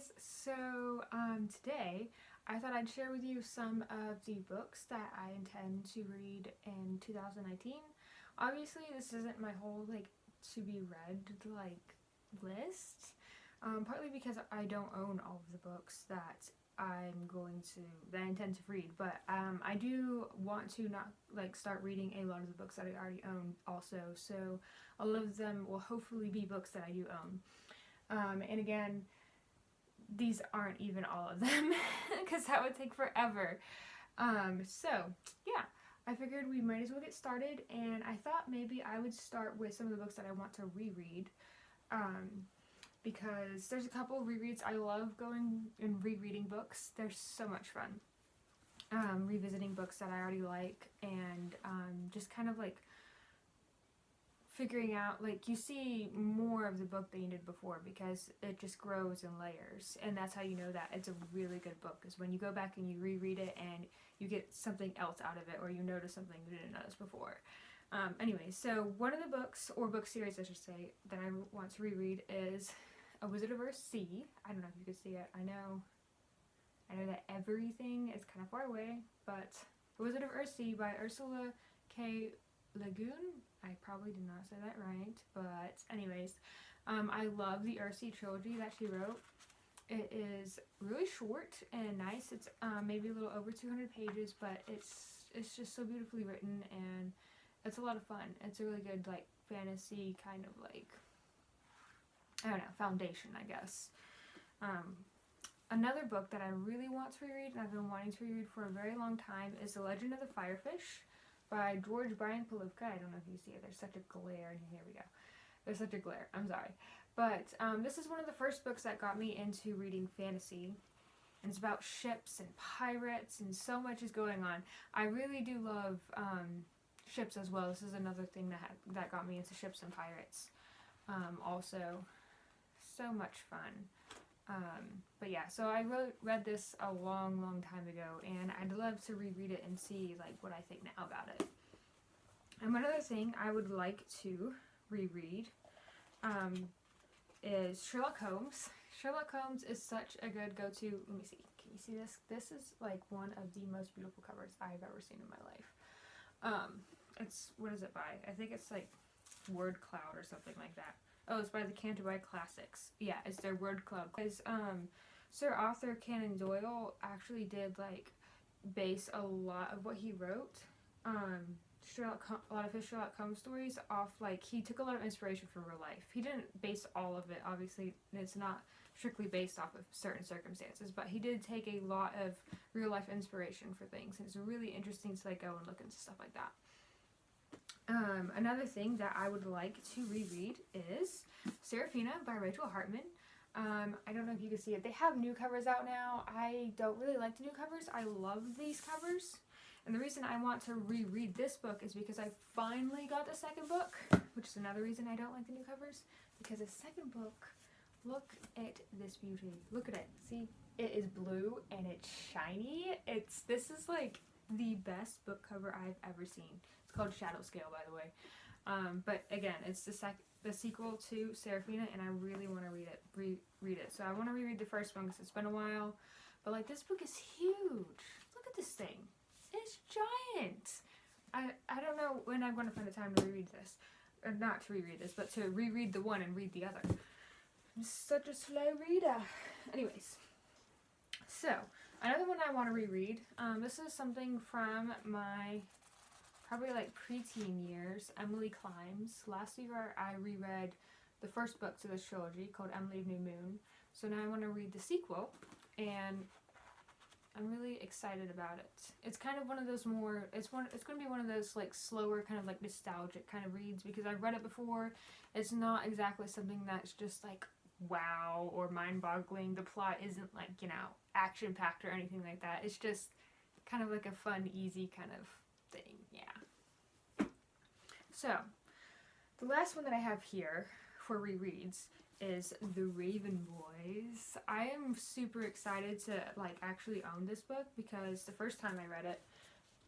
guys, so today I thought I'd share with you some of the books that I intend to read in 2019. Obviously this isn't my whole to be read list, partly because I don't own all of the books that I intend to read, but I do want to not start reading a lot of the books that I already own also, so a lot of them will hopefully be books that I do own. And again, these aren't even all of them because that would take forever. So yeah, I figured we might as well get started, and I thought maybe I would start with some of the books that I want to reread, because there's a couple of rereads. I love going and rereading books. They're so much fun. Revisiting books that I already like, and just kind of figuring out, you see more of the book than you did before because it just grows in layers, and that's how you know that it's a really good book, is when you go back and you reread it and you get something else out of it, or you notice something you didn't notice before. Anyway, so one of the books, or book series I should say, that I want to reread is A Wizard of Earthsea. I don't know if you can see it. I know that everything is kind of far away, but A Wizard of Earthsea by Ursula K. Le Guin. I probably did not say that right, but anyways, I love the Earthsea trilogy that she wrote. It is really short and nice. It's maybe a little over 200 pages, but it's just so beautifully written, and it's a lot of fun. It's a really good fantasy kind of I don't know, foundation, I guess. Another book that I really want to reread, and I've been wanting to reread for a very long time, is The Legend of the Firefish by George Brian Palivka. I don't know if you see it. There's such a glare. Here we go. There's such a glare. I'm sorry. But this is one of the first books that got me into reading fantasy. And it's about ships and pirates, and so much is going on. I really do love ships as well. This is another thing that got me into ships and pirates. Also, so much fun. But yeah, so I read this a long time ago, and I'd love to reread it and see what I think now about it. And one other thing I would like to reread is Sherlock Holmes. Sherlock Holmes is such a good go-to. Let me see. Can you see this? This is one of the most beautiful covers I've ever seen in my life. What is it by? I think it's Word Cloud or something like that. Oh, it's by the Canterbury Classics. Yeah, it's their word club. Because Sir Arthur Conan Doyle actually did base a lot of what he wrote, a lot of his Sherlock Holmes stories off he took a lot of inspiration from real life. He didn't base all of it, obviously. It's not strictly based off of certain circumstances, but he did take a lot of real life inspiration for things, and it's really interesting to go and look into stuff like that. Another thing that I would like to reread is Serafina by Rachel Hartman. I don't know if you can see it. They have new covers out now. I don't really like the new covers. I love these covers. And the reason I want to reread this book is because I finally got the second book, which is another reason I don't like the new covers. Because the second book, look at this beauty. Look at it. See? It is blue and it's shiny. This is the best book cover I've ever seen. It's called Shadow Scale, by the way. But again, it's the sequel to Serafina, and I really want to read it. So I want to reread the first one because it's been a while. But this book is huge. Look at this thing. It's giant. I don't know when I'm going to find the time to reread this. Or not to reread this, but to reread the one and read the other. I'm such a slow reader. Anyways. So, another one I want to reread. This is something from my probably preteen years, Emily Climbs. Last year I reread the first book to this trilogy called Emily of New Moon. So now I want to read the sequel, and I'm really excited about it. It's kind of one of those it's going to be one of those slower kind of nostalgic kind of reads, because I've read it before. It's not exactly something that's just wow or mind-boggling. The plot isn't action-packed or anything like that. It's just kind of a fun, easy kind of thing. Yeah. So, the last one that I have here for rereads is The Raven Boys. I am super excited to actually own this book, because the first time I read it,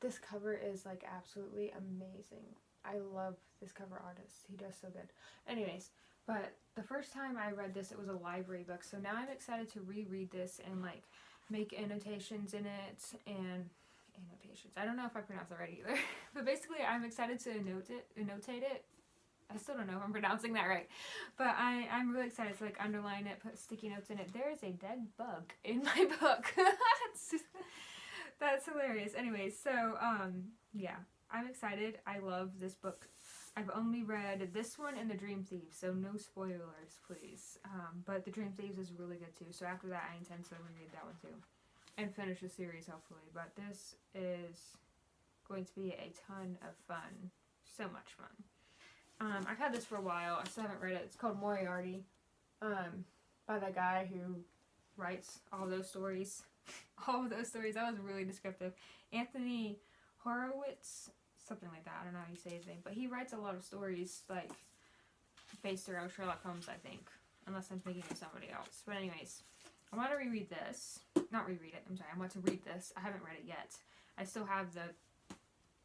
this cover is absolutely amazing. I love this cover artist. He does so good. Anyways, But the first time I read this, it was a library book. So now I'm excited to reread this and like make annotations in it and annotations. I don't know if I pronounced that right either. But basically, I'm excited to annotate it. I still don't know if I'm pronouncing that right. But I'm really excited to like underline it, put sticky notes in it. There is a dead bug in my book. That's hilarious. Anyways, so yeah, I'm excited. I love this book. I've only read this one and The Dream Thieves, so no spoilers, please. But The Dream Thieves is really good too. So after that, I intend to reread that one too and finish the series hopefully. But this is going to be a ton of fun. So much fun. I've had this for a while. I still haven't read it. It's called Moriarty, by the guy who writes all those stories. All of those stories. That was really descriptive. Anthony Horowitz, something like that. I don't know how you say his name, but he writes a lot of stories like based around Sherlock Holmes, I think, unless I'm thinking of somebody else. But anyways, I want to reread this. Not reread it. I'm sorry. I want to read this. I haven't read it yet. I still have the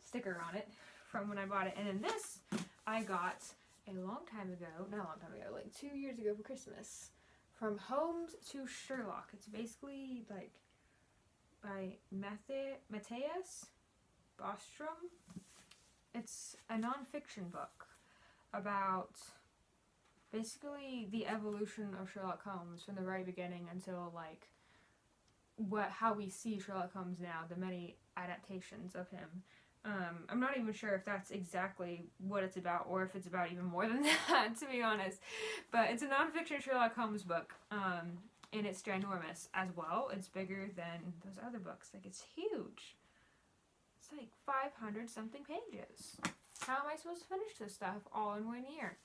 sticker on it from when I bought it, and then this I got a long time ago. Not a long time ago, like 2 years ago for Christmas. From Holmes to Sherlock. It's basically like by Matthias Bostrom. It's a nonfiction book about basically the evolution of Sherlock Holmes from the very beginning until like how we see Sherlock Holmes now, the many adaptations of him. I'm not even sure if that's exactly what it's about or if it's about even more than that, to be honest. But it's a nonfiction Sherlock Holmes book, and it's ginormous as well. It's bigger than those other books. Like, it's huge. It's like 500 something pages. How am I supposed to finish this stuff all in 1 year?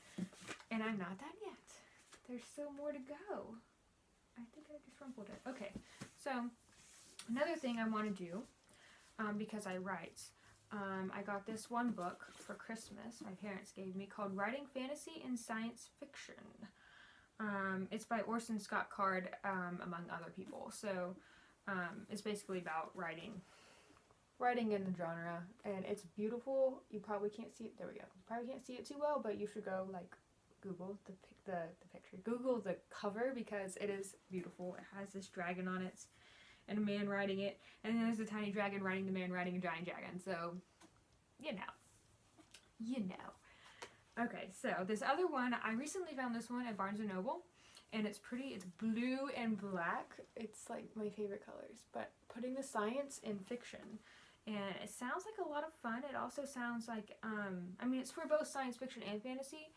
And I'm not done yet. There's still more to go. I think I just rumpled it. Okay, so another thing I want to do, because I write, I got this one book for Christmas my parents gave me called Writing Fantasy and Science Fiction. It's by Orson Scott Card, among other people. So it's basically about writing in the genre, and it's beautiful. You probably can't see it. There we go. You probably can't see it too well, but you should go like Google the picture. Google the cover because it is beautiful. It has this dragon on it and a man riding it, and then there's a tiny dragon riding the man riding a giant dragon. So, you know. Okay, so this other one, I recently found this one at Barnes & Noble, and it's pretty. It's blue and black. It's like my favorite colors, but putting the science in fiction. And it sounds like a lot of fun. It also sounds like, I mean, it's for both science fiction and fantasy,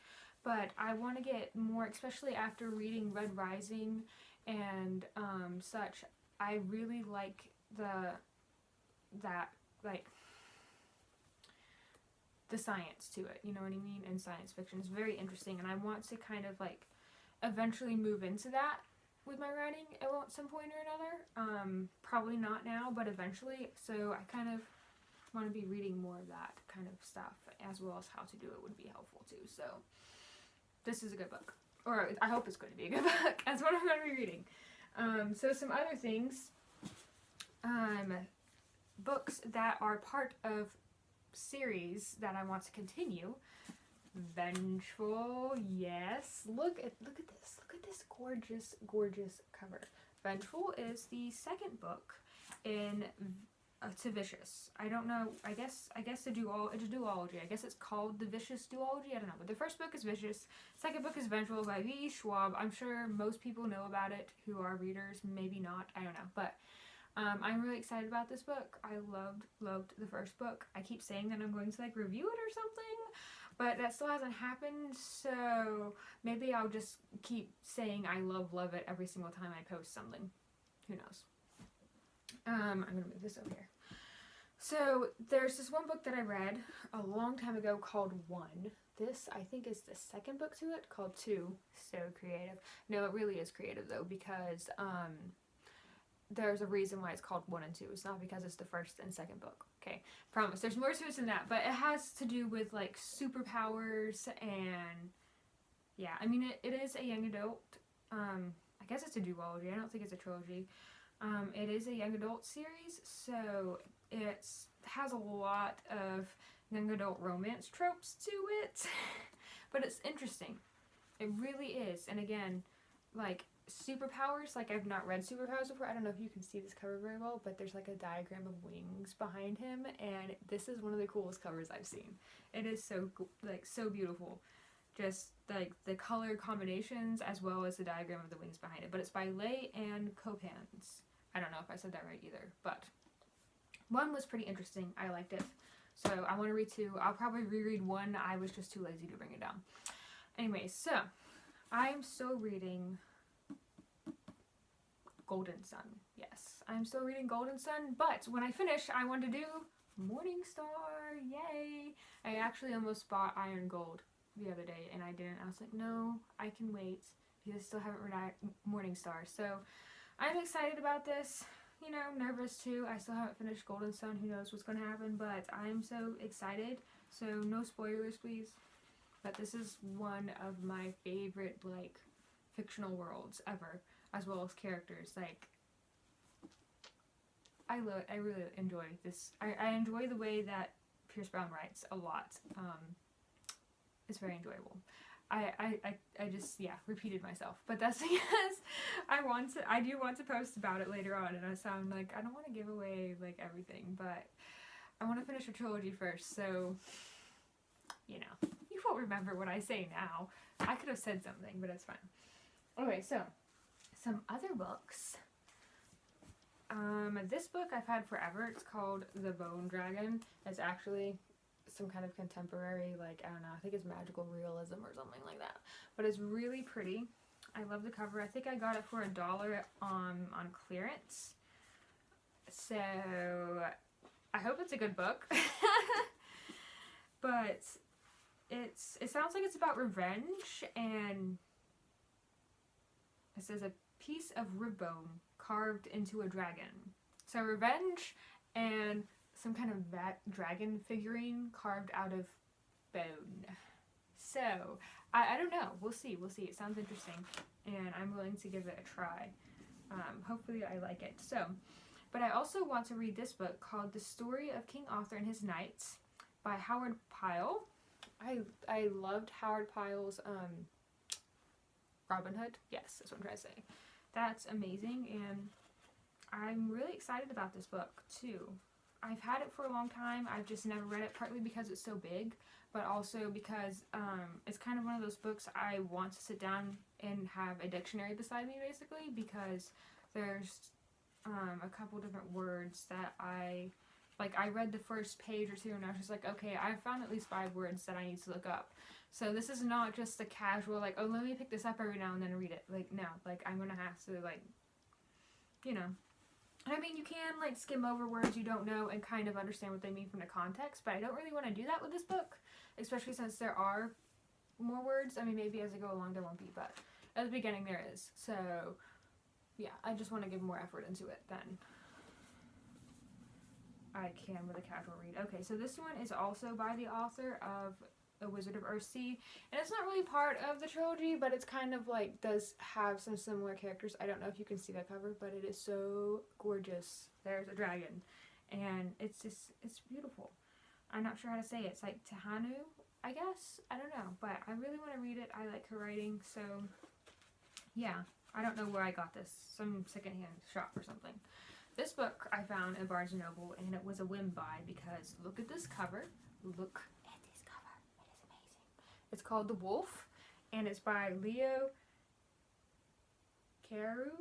but I want to get more, especially after reading Red Rising and such. I really like the science to it, you know what I mean? And science fiction is very interesting, and I want to kind of like eventually move into that with my writing at some point or another. Probably not now, but eventually. So I kind of want to be reading more of that kind of stuff, as well as how to do it would be helpful too. So this is a good book, or I hope it's going to be a good book. That's what I'm going to be reading. So some other things, books that are part of series that I want to continue. Vengeful, yes. Look at this. Look at this gorgeous cover. Vengeful is the second book in to Vicious. I don't know. I guess it's a duology. I guess it's called the Vicious duology. I don't know. But the first book is Vicious. Second book is Vengeful by V. Schwab. I'm sure most people know about it who are readers. Maybe not. I don't know. But I'm really excited about this book. I loved the first book. I keep saying that I'm going to like review it or something, but that still hasn't happened. So maybe I'll just keep saying I love it every single time I post something. Who knows? I'm gonna move this over here. So there's this one book that I read a long time ago called One. This I think is the second book to it, called Two. So creative. No, it really is creative though, because there's a reason why it's called 1 and 2. It's not because it's the first and second book. Okay, promise. There's more to it than that, but it has to do with like superpowers and yeah. I mean, it is a young adult. I guess it's a duology. I don't think it's a trilogy. It is a young adult series, so it has a lot of young adult romance tropes to it, but it's interesting. It really is. And again, like superpowers, like I've not read superpowers before. I don't know if you can see this cover very well, but there's like a diagram of wings behind him, and this is one of the coolest covers I've seen. It is so like so beautiful. Just like the color combinations as well as the diagram of the wings behind it. But it's by Lay and Copans. I don't know if I said that right either, but one was pretty interesting. I liked it. So I want to read two. I'll probably reread one. I was just too lazy to bring it down. Anyway, so I'm still reading Golden Sun. Yes, I'm still reading Golden Sun, but when I finish, I want to do Morning Star. Yay! I actually almost bought Iron Gold the other day, and I didn't. I was like, no, I can wait because I still haven't read Morning Star. So I'm excited about this. You know, nervous too. I still haven't finished Golden Sun. Who knows what's going to happen, but I'm so excited. So no spoilers, please. But this is one of my favorite, like, fictional worlds ever, as well as characters. Like, I really enjoy this. I enjoy the way that Pierce Brown writes a lot. It's very enjoyable. I just, yeah, repeated myself. But that's because I do want to post about it later on, and I sound like, I don't want to give away, like, everything, but I want to finish a trilogy first, so, you know, you won't remember what I say now. I could have said something, but it's fine. Okay, so, some other books. This book I've had forever. It's called The Bone Dragon. It's actually some kind of contemporary, like, I don't know, I think it's magical realism or something like that. But it's really pretty. I love the cover. I think I got it for $1 on clearance. So, I hope it's a good book. But it sounds like it's about revenge, and it says a piece of rib bone carved into a dragon. So revenge and some kind of dragon figurine carved out of bone. So, I don't know. We'll see. We'll see. It sounds interesting, and I'm willing to give it a try. Hopefully I like it. So, but I also want to read this book called The Story of King Arthur and His Knights by Howard Pyle. I loved Howard Pyle's Robin Hood. Yes, that's what I'm trying to say. That's amazing, and I'm really excited about this book too. I've had it for a long time. I've just never read it, partly because it's so big, but also because it's kind of one of those books I want to sit down and have a dictionary beside me, basically, because there's a couple different words that I read the first page or two, and I was just like, okay, I found at least 5 words that I need to look up. So this is not just a casual, like, oh, let me pick this up every now and then and read it. Like, no, like, I'm gonna have to, like, you know. I mean, you can, like, skim over words you don't know and kind of understand what they mean from the context, but I don't really want to do that with this book, especially since there are more words. I mean, maybe as I go along there won't be, but at the beginning there is. So, yeah, I just want to give more effort into it than I can with a casual read. Okay, so this one is also by the author of A Wizard of Earthsea, and it's not really part of the trilogy, but it's kind of like does have some similar characters. I don't know if you can see that cover, but it is so gorgeous. There's a dragon, and it's beautiful. I'm not sure how to say it. It's like Tahanu, I guess. I don't know, but I really want to read it. I like her writing, so yeah. I don't know where I got this. Some secondhand shop or something. This book I found at Barnes & Noble, and it was a whim buy because look at this cover. Look at this cover. It is amazing. It's called The Wolf, and it's by Leo Carew.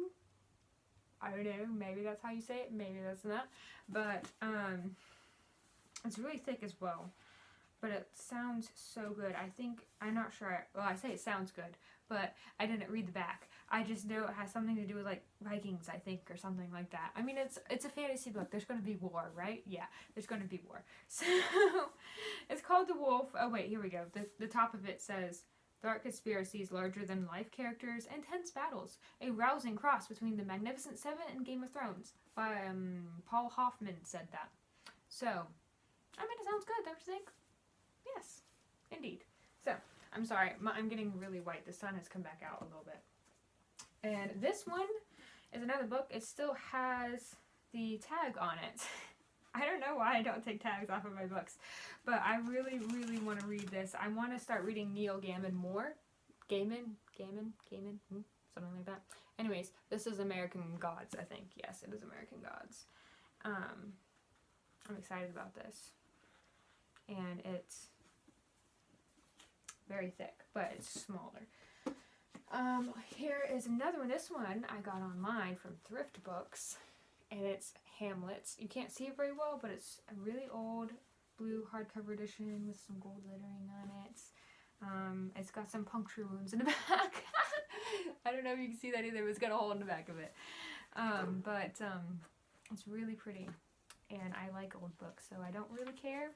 I don't know. Maybe that's how you say it. Maybe that's not. But it's really thick as well. But it sounds so good. I'm not sure. Well, I say it sounds good, but I didn't read the back. I just know it has something to do with, like, Vikings, I think, or something like that. I mean, it's a fantasy book. There's going to be war, right? Yeah, there's going to be war. So, it's called The Wolf. Oh, wait, here we go. The top of it says, dark conspiracies, larger-than-life characters, and tense battles. A rousing cross between The Magnificent Seven and Game of Thrones. By Paul Hoffman said that. So, I mean, it sounds good, don't you think? Yes, indeed. So, I'm sorry. I'm getting really white. The sun has come back out a little bit. And this one is another book. It still has the tag on it. I don't know why I don't take tags off of my books, but I really, really want to read this. I want to start reading Neil Gaiman more, something like that. Anyways, this is American Gods, I think. Yes, it is American Gods. I'm excited about this. And it's very thick, but it's smaller. Here is another one. This one I got online from Thrift Books, and it's Hamlet. You can't see it very well, but it's a really old blue hardcover edition with some gold lettering on it. It's got some puncture wounds in the back. I don't know if you can see that either, but it's got a hole in the back of it. It's really pretty, and I like old books, so I don't really care.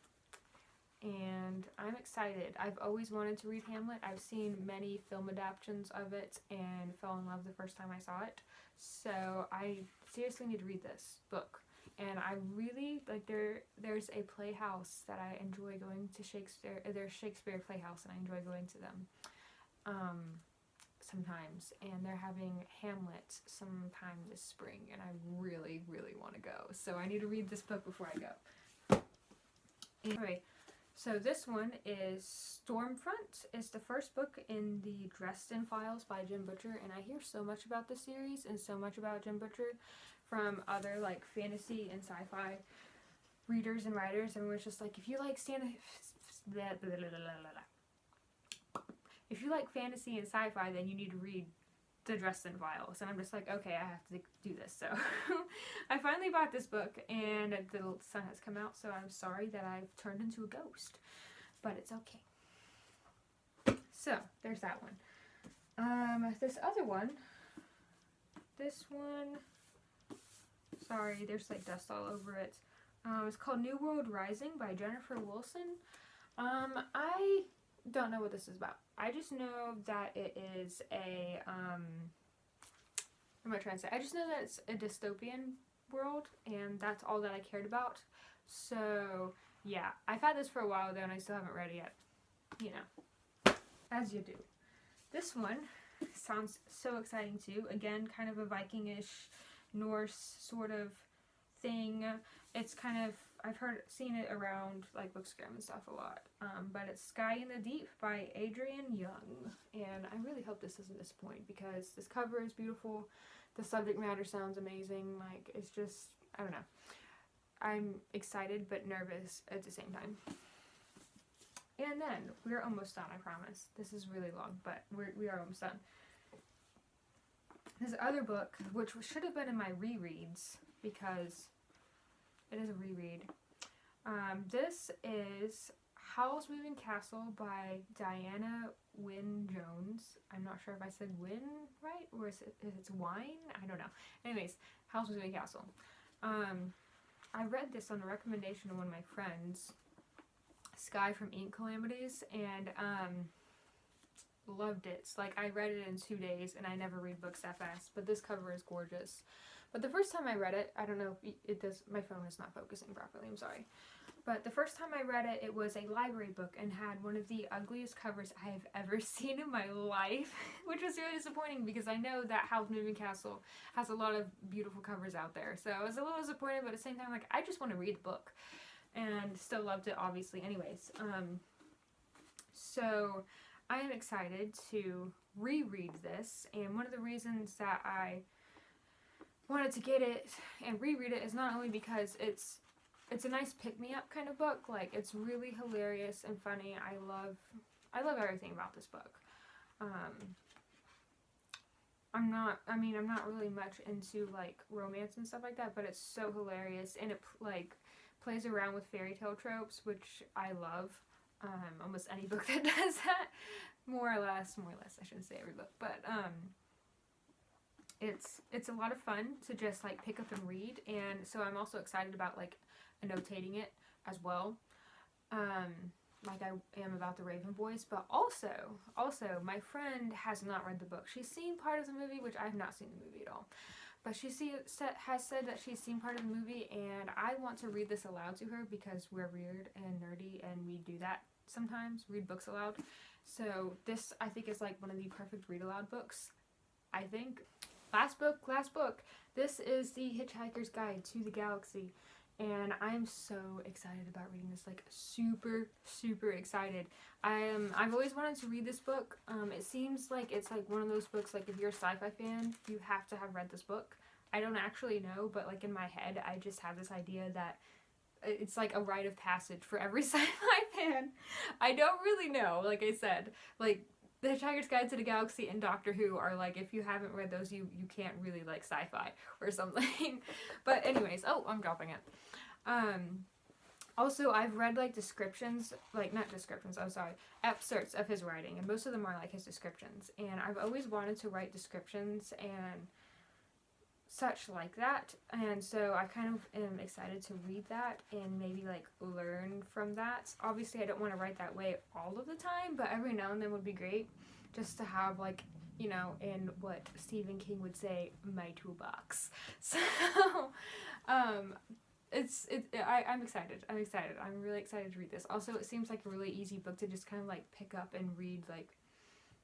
And I'm excited. I've always wanted to read Hamlet. I've seen many film adaptations of it and fell in love the first time I saw it. So I seriously need to read this book. And I really, like, there's a playhouse that I enjoy going to Shakespeare. There's Shakespeare Playhouse, and I enjoy going to them sometimes. And they're having Hamlet sometime this spring, and I really, really want to go. So I need to read this book before I go. Anyway. So this one is Stormfront. It's the first book in the Dresden Files by Jim Butcher, and I hear so much about this series and so much about Jim Butcher from other like fantasy and sci-fi readers and writers. Everyone's just like, if you like fantasy and sci-fi, then you need to read the Dresden Files. And I'm just like, okay, I have to do this. So I finally bought this book, and the sun has come out, so I'm sorry that I've turned into a ghost, but it's okay. So there's that one. This other one, sorry, there's like dust all over it. It's called New World Rising by Jennifer Wilson. I don't know what this is about. I just know that it is a, what am I trying to say? I just know that it's a dystopian world, and that's all that I cared about. So, yeah, I've had this for a while though, and I still haven't read it yet. You know, as you do. This one sounds so exciting too. Again, kind of a Viking-ish, Norse sort of thing. It's kind of, I've seen it around like Bookstagram and stuff a lot. But it's Sky in the Deep by Adrienne Young. And I really hope this doesn't disappoint, because this cover is beautiful. The subject matter sounds amazing. Like, it's just, I don't know. I'm excited but nervous at the same time. And then, we're almost done, I promise. This is really long, but we are almost done. This other book, which should have been in my rereads, because it is a reread. This is Howl's Moving Castle by Diana Wynne Jones. I'm not sure if I said Wynne right, or if it's Wine. I don't know. Anyways, Howl's Moving Castle. I read this on the recommendation of one of my friends, Sky from Ink Calamities, and loved it. It's like, I read it in 2 days, and I never read books that fast, but this cover is gorgeous. But the first time I read it, I don't know if it does, my phone is not focusing properly, I'm sorry. But the first time I read it, it was a library book and had one of the ugliest covers I have ever seen in my life, which was really disappointing, because I know that Howl's Moving Castle has a lot of beautiful covers out there. So I was a little disappointed, but at the same time, like, I just want to read the book, and still loved it, obviously, anyways. So I am excited to reread this, and one of the reasons that I wanted to get it and reread it is not only because it's a nice pick-me-up kind of book. Like, it's really hilarious and funny. I love everything about this book. I'm not really much into like romance and stuff like that, but it's so hilarious, and it like plays around with fairy tale tropes, which I love. Almost any book that does that, more or less, I shouldn't say every book, but it's a lot of fun to just like pick up and read, and so I'm also excited about like annotating it as well, like I am about the Raven Boys. But also my friend has not read the book. She's seen part of the movie, which I have not seen the movie at all, but she has said that she's seen part of the movie, and I want to read this aloud to her, because we're weird and nerdy, and we do that sometimes, read books aloud. So this, I think, is like one of the perfect read aloud books, I think. Last book. This is The Hitchhiker's Guide to the Galaxy, and I'm so excited about reading this, like super, super excited. I've always wanted to read this book. It seems like it's like one of those books, like if you're a sci-fi fan, you have to have read this book. I don't actually know, but like in my head, I just have this idea that it's like a rite of passage for every sci-fi fan. I don't really know, like I said, like The Hitchhiker's Guide to the Galaxy and Doctor Who are like, if you haven't read those, you can't really like sci-fi or something. But anyways, oh, I'm dropping it. Also, I've read like descriptions, like not descriptions, I'm sorry, excerpts of his writing, and most of them are like his descriptions. And I've always wanted to write descriptions and such like that, and so I kind of am excited to read that and maybe like learn from that. Obviously I don't want to write that way all of the time, but every now and then would be great, just to have like, you know, in what Stephen King would say, my toolbox. So I'm excited. I'm really excited to read this. Also, it seems like a really easy book to just kind of like pick up and read like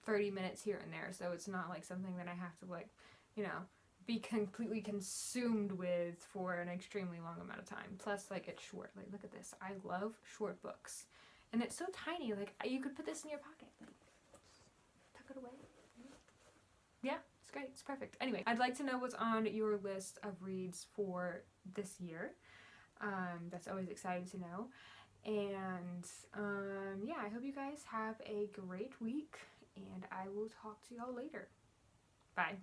30 minutes here and there, so it's not like something that I have to like, you know, be completely consumed with for an extremely long amount of time. Plus, like, it's short. Like, look at this. I love short books. And it's so tiny. Like, you could put this in your pocket. Like, tuck it away. Yeah, it's great. It's perfect. Anyway, I'd like to know what's on your list of reads for this year. That's always exciting to know. And, yeah, I hope you guys have a great week. And I will talk to y'all later. Bye.